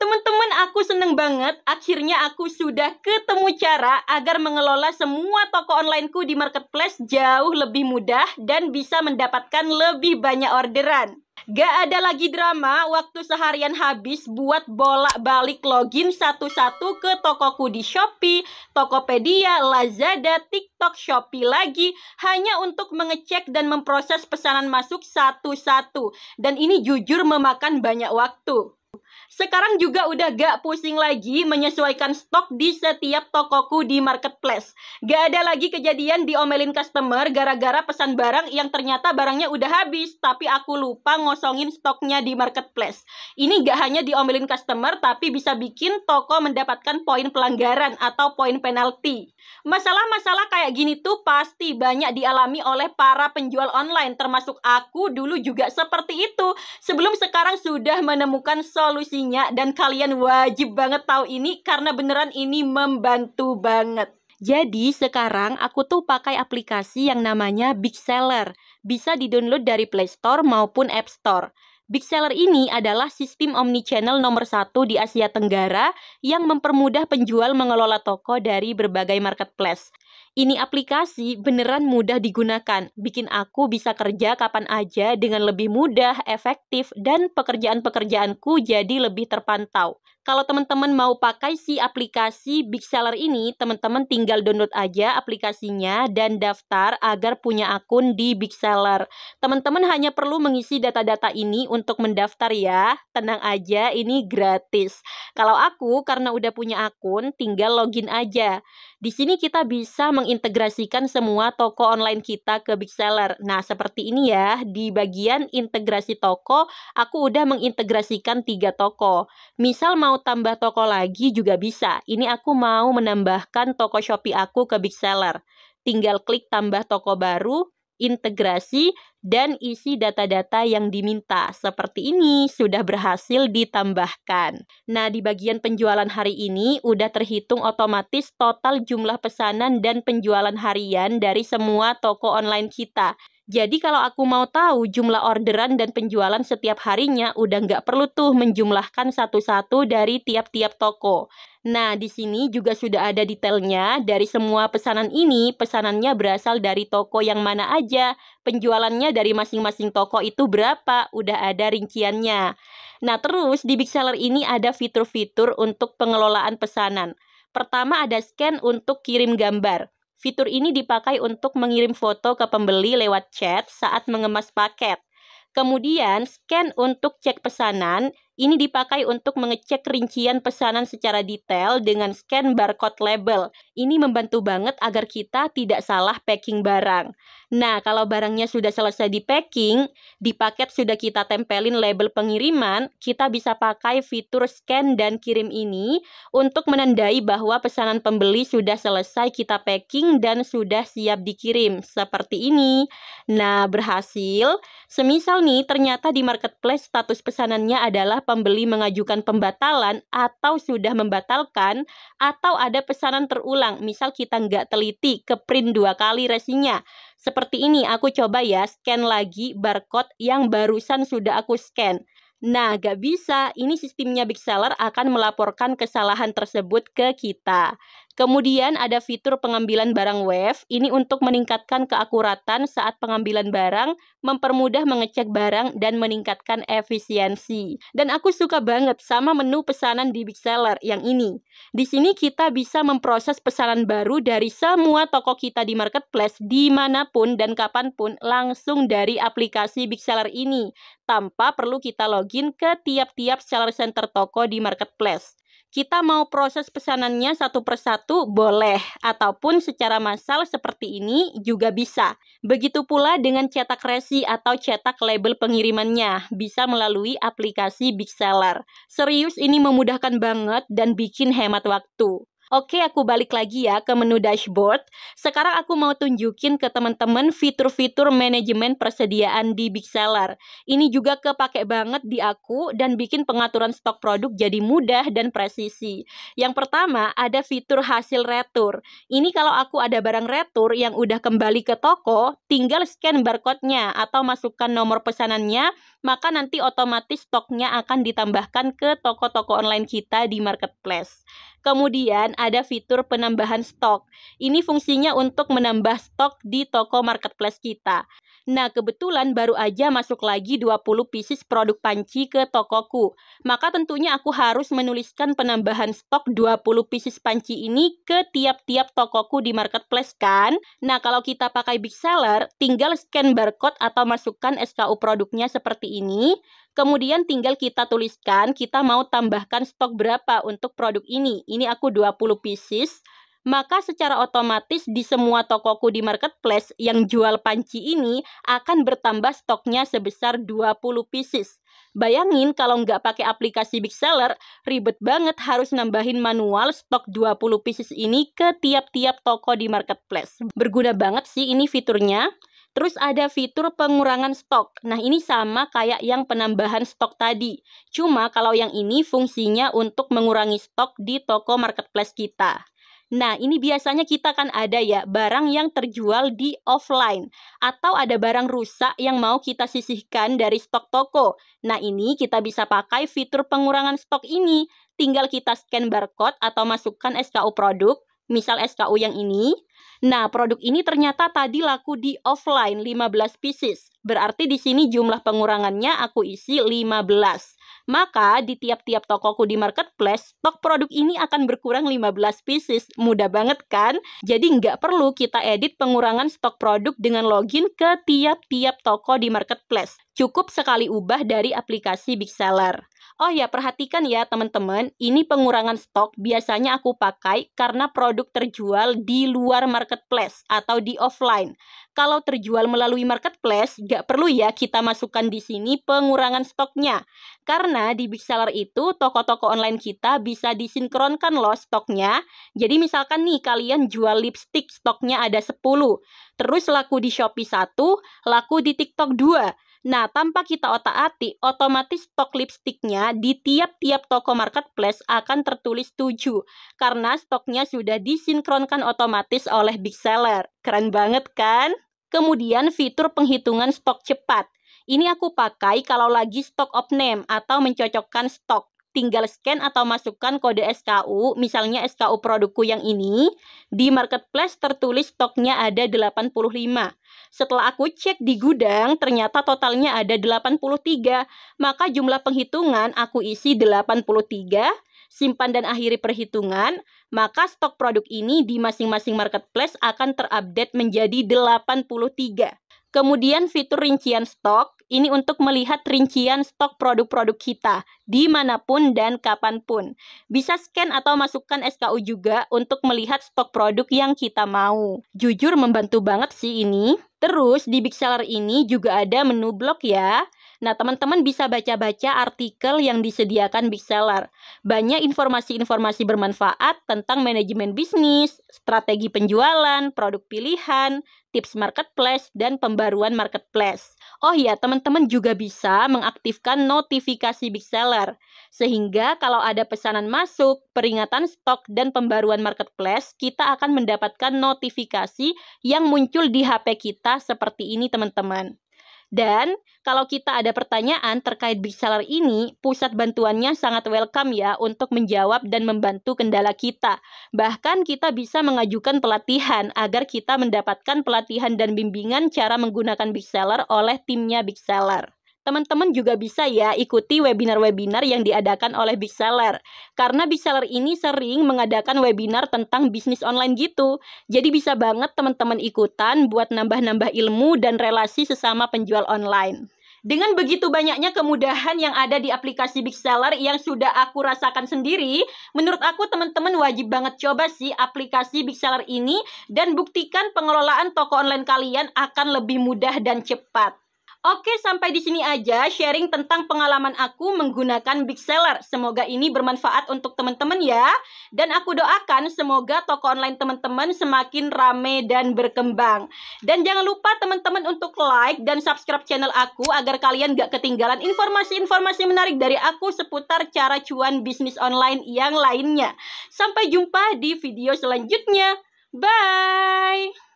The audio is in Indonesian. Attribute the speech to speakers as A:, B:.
A: Teman-teman, aku seneng banget. Akhirnya aku sudah ketemu cara agar mengelola semua toko onlineku di marketplace jauh lebih mudah dan bisa mendapatkan lebih banyak orderan. Gak ada lagi drama waktu seharian habis buat bolak-balik login satu-satu ke tokoku di Shopee, Tokopedia, Lazada, TikTok, Shopee lagi hanya untuk mengecek dan memproses pesanan masuk satu-satu. Dan ini jujur memakan banyak waktu. Sekarang juga udah gak pusing lagi menyesuaikan stok di setiap tokoku di marketplace. Gak ada lagi kejadian diomelin customer gara-gara pesan barang yang ternyata barangnya udah habis, tapi aku lupa ngosongin stoknya di marketplace. Ini gak hanya diomelin customer, tapi bisa bikin toko mendapatkan poin pelanggaran atau poin penalti. Masalah-masalah kayak gini tuh pasti banyak dialami oleh para penjual online, termasuk aku dulu juga seperti itu. Sebelum sekarang sudah menemukan solusinya dan kalian wajib banget tahu ini karena beneran ini membantu banget. Jadi sekarang aku tuh pakai aplikasi yang namanya Big Seller. Bisa di-download dari Play Store maupun App Store. Big Seller ini adalah sistem omnichannel nomor 1 di Asia Tenggara yang mempermudah penjual mengelola toko dari berbagai marketplace. Ini aplikasi beneran mudah digunakan, bikin aku bisa kerja kapan aja dengan lebih mudah, efektif, dan pekerjaan-pekerjaanku jadi lebih terpantau. Kalau teman-teman mau pakai si aplikasi Big Seller ini, teman-teman tinggal download aja aplikasinya dan daftar agar punya akun di Big Seller. Teman-teman hanya perlu mengisi data-data ini untuk mendaftar ya. Tenang aja, ini gratis. Kalau aku karena udah punya akun, tinggal login aja. Di sini kita bisa mengintegrasikan semua toko online kita ke Big Seller. Nah, seperti ini ya. Di bagian integrasi toko, aku udah mengintegrasikan 3 toko. Misal mau tambah toko lagi juga bisa. Ini aku mau menambahkan toko Shopee aku ke Big Seller. Tinggal klik tambah toko baru, integrasi, dan isi data-data yang diminta. Seperti ini, sudah berhasil ditambahkan. Nah, di bagian penjualan hari ini, udah terhitung otomatis total jumlah pesanan dan penjualan harian dari semua toko online kita. Jadi kalau aku mau tahu jumlah orderan dan penjualan setiap harinya, udah nggak perlu tuh menjumlahkan satu-satu dari tiap-tiap toko. Nah, di sini juga sudah ada detailnya. Dari semua pesanan ini, pesanannya berasal dari toko yang mana aja. Penjualannya dari masing-masing toko itu berapa, udah ada rinciannya. Nah, terus di Big Seller ini ada fitur-fitur untuk pengelolaan pesanan. Pertama ada scan untuk kirim gambar. Fitur ini dipakai untuk mengirim foto ke pembeli lewat chat saat mengemas paket. Kemudian, scan untuk cek pesanan. Ini dipakai untuk mengecek rincian pesanan secara detail dengan scan barcode label. Ini membantu banget agar kita tidak salah packing barang. Nah, kalau barangnya sudah selesai di packing, di paket sudah kita tempelin label pengiriman, kita bisa pakai fitur scan dan kirim ini untuk menandai bahwa pesanan pembeli sudah selesai kita packing dan sudah siap dikirim. Seperti ini. Nah, berhasil. Semisal nih, ternyata di marketplace status pesanannya adalah pembeli mengajukan pembatalan atau sudah membatalkan, atau ada pesanan terulang, misal kita nggak teliti ke print 2 kali resinya. Seperti ini, aku coba ya, scan lagi barcode yang barusan sudah aku scan. Nah, nggak bisa, ini sistemnya Big Seller akan melaporkan kesalahan tersebut ke kita. Kemudian ada fitur pengambilan barang wave, ini untuk meningkatkan keakuratan saat pengambilan barang, mempermudah mengecek barang, dan meningkatkan efisiensi. Dan aku suka banget sama menu pesanan di Big Seller yang ini. Di sini kita bisa memproses pesanan baru dari semua toko kita di marketplace, dimanapun dan kapanpun, langsung dari aplikasi Big Seller ini, tanpa perlu kita login ke tiap-tiap seller center toko di marketplace. Kita mau proses pesanannya satu persatu boleh, ataupun secara massal seperti ini juga bisa. Begitu pula dengan cetak resi atau cetak label pengirimannya, bisa melalui aplikasi Big Seller. Serius ini memudahkan banget dan bikin hemat waktu. Oke, aku balik lagi ya ke menu dashboard. Sekarang aku mau tunjukin ke teman-teman fitur-fitur manajemen persediaan di Big Seller. Ini juga kepake banget di aku dan bikin pengaturan stok produk jadi mudah dan presisi. Yang pertama, ada fitur hasil retur. Ini kalau aku ada barang retur yang udah kembali ke toko, tinggal scan barcode-nya atau masukkan nomor pesanannya, maka nanti otomatis stoknya akan ditambahkan ke toko-toko online kita di marketplace. Kemudian ada fitur penambahan stok. Ini fungsinya untuk menambah stok di toko marketplace kita. Nah, kebetulan baru aja masuk lagi 20 pieces produk panci ke tokoku. Maka tentunya aku harus menuliskan penambahan stok 20 pieces panci ini ke tiap-tiap tokoku di marketplace kan? Nah, kalau kita pakai Big Seller, tinggal scan barcode atau masukkan SKU produknya seperti ini. Kemudian tinggal kita tuliskan kita mau tambahkan stok berapa untuk produk ini. Ini aku 20 pieces. Maka secara otomatis di semua tokoku di marketplace yang jual panci ini akan bertambah stoknya sebesar 20 pieces. Bayangin kalau nggak pakai aplikasi Big Seller, ribet banget harus nambahin manual stok 20 pieces ini ke tiap-tiap toko di marketplace. Berguna banget sih ini fiturnya. Terus ada fitur pengurangan stok. Nah, ini sama kayak yang penambahan stok tadi. Cuma kalau yang ini fungsinya untuk mengurangi stok di toko marketplace kita. Nah, ini biasanya kita kan ada ya barang yang terjual di offline atau ada barang rusak yang mau kita sisihkan dari stok toko. Nah, ini kita bisa pakai fitur pengurangan stok ini. Tinggal kita scan barcode atau masukkan SKU produk, misal SKU yang ini. Nah, produk ini ternyata tadi laku di offline 15 pieces. Berarti di sini jumlah pengurangannya aku isi 15. Maka di tiap-tiap tokoku di marketplace, stok produk ini akan berkurang 15 pieces. Mudah banget kan? Jadi nggak perlu kita edit pengurangan stok produk dengan login ke tiap-tiap toko di marketplace. Cukup sekali ubah dari aplikasi Big Seller. Oh ya, perhatikan ya teman-teman, ini pengurangan stok biasanya aku pakai karena produk terjual di luar marketplace atau di offline. Kalau terjual melalui marketplace, nggak perlu ya kita masukkan di sini pengurangan stoknya. Karena di Big Seller itu, toko-toko online kita bisa disinkronkan loh stoknya. Jadi misalkan nih, kalian jual lipstick, stoknya ada 10. Terus laku di Shopee 1, laku di TikTok 2. Nah, tanpa kita otak-atik, otomatis stok lipstiknya di tiap-tiap toko marketplace akan tertulis 7. Karena stoknya sudah disinkronkan otomatis oleh Big Seller. Keren banget kan? Kemudian fitur penghitungan stok cepat. Ini aku pakai kalau lagi stok of name atau mencocokkan stok. Tinggal scan atau masukkan kode SKU, misalnya SKU produkku yang ini. Di marketplace tertulis stoknya ada 85. Setelah aku cek di gudang, ternyata totalnya ada 83. Maka jumlah penghitungan aku isi 83, simpan dan akhiri perhitungan, maka stok produk ini di masing-masing marketplace akan terupdate menjadi 83. Kemudian fitur rincian stok, ini untuk melihat rincian stok produk-produk kita, dimanapun dan kapanpun. Bisa scan atau masukkan SKU juga untuk melihat stok produk yang kita mau. Jujur membantu banget sih ini. Terus di Big Seller ini juga ada menu blog ya. Nah, teman-teman bisa baca-baca artikel yang disediakan Big Seller. Banyak informasi-informasi bermanfaat tentang manajemen bisnis, strategi penjualan, produk pilihan, tips marketplace, dan pembaruan marketplace. Oh ya, teman-teman juga bisa mengaktifkan notifikasi Big Seller. Sehingga kalau ada pesanan masuk, peringatan stok, dan pembaruan marketplace, kita akan mendapatkan notifikasi yang muncul di HP kita seperti ini teman-teman. Dan kalau kita ada pertanyaan terkait Big Seller ini, pusat bantuannya sangat welcome ya untuk menjawab dan membantu kendala kita. Bahkan kita bisa mengajukan pelatihan agar kita mendapatkan pelatihan dan bimbingan cara menggunakan Big Seller oleh timnya Big Seller. Teman-teman juga bisa ya ikuti webinar-webinar yang diadakan oleh Big Seller. Karena Big Seller ini sering mengadakan webinar tentang bisnis online gitu. Jadi bisa banget teman-teman ikutan buat nambah-nambah ilmu dan relasi sesama penjual online. Dengan begitu banyaknya kemudahan yang ada di aplikasi Big Seller yang sudah aku rasakan sendiri, menurut aku teman-teman wajib banget coba sih aplikasi Big Seller ini dan buktikan pengelolaan toko online kalian akan lebih mudah dan cepat. Oke, sampai di sini aja sharing tentang pengalaman aku menggunakan Big Seller. Semoga ini bermanfaat untuk teman-teman ya. Dan aku doakan semoga toko online teman-teman semakin rame dan berkembang. Dan jangan lupa teman-teman untuk like dan subscribe channel aku agar kalian gak ketinggalan informasi-informasi menarik dari aku seputar cara cuan bisnis online yang lainnya. Sampai jumpa di video selanjutnya. Bye!